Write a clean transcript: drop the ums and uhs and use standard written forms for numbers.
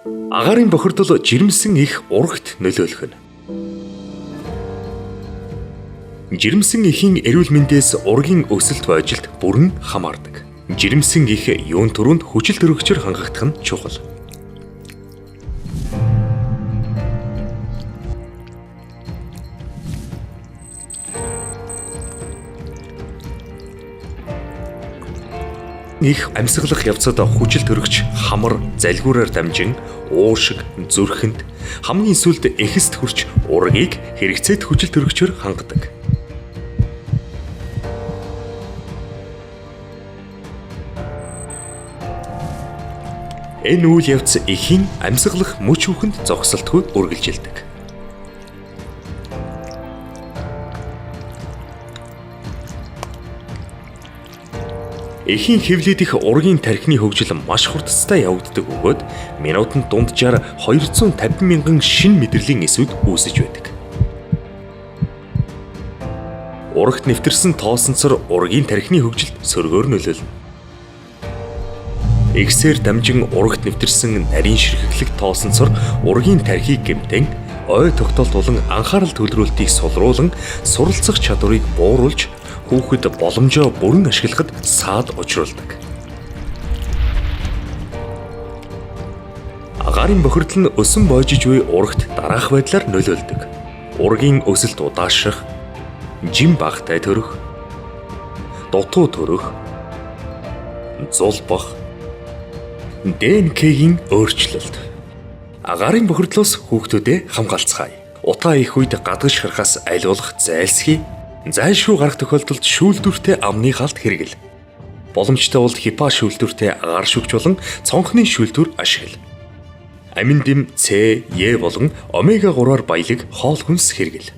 Агаарын бохирдол жирэмсэн их урагт нөлөөлөх нь. Жирэмсэн ихийн эрүүл мэндээс ургийн өсөлт бойжилт бүрэн хамаардаг. Жирэмсэн их юун төрөнд хүчил төрөгчөөр хангагдах нь чухал. Их амьсгалах явцад хүчил төрөгч хамар залгиураар дамжин уушиг зүрхэнд хамгийн сүүлд эхэст хүрч ургийг хэрэгцээт хүчил төрөгчөөр хангадаг. Энэ үйл явц эхийн амьсгалах мөч хүүхэнд зогсолтгүй үргэлжилдэг. Эхийн хэвлээд их ургийн тархины хөгжил маш хурдтай явагддаг бөгөөд минутанд дунджаар 250 мянган шинэ мэдрэлийн эсүүд үүсэж байдаг. Урагт нэвтэрсэн тоосонцор ургийн тархины хөгжилд сөргөөр нөлөөлнө. Эксээр дамжин урагт нэвтэрсэн нарийн ширхэглэх тоосонцор ургийн тархийг гэмтэн ой тогтоолт болон анхаарал төвлөрүүлтийг сулруулан суралцах чадварыг бууруулж хүүхэд боломжоо бүрэн ашиглахад саад учруулдаг. Агаарын бохирдол нь өсөн боожиж буй урагт дараах байдлаар нөлөөлдөг. Ургийн өсөлт удаашрах, жим багтай төрөх, дутуу төрөх, зулбах, ДНК-ийн өөрчлөлт. Агаарын бохирдлоос хүүхдүүдэд хамгаалцгаая. Утаа их үед гадагш харахаас айлуулах зайлсхий. Зайлшгүй гарах тохиолдолд шүүлтүртэй амны галт хэрэгэл. Боломжтой бол хипа шүүлтүртэй агаар шүгч болон цонхны шүүлтүр ашигла. Амин дэм С, Е болон омега 3-аар баялаг хоол хүнс хэрэгэл.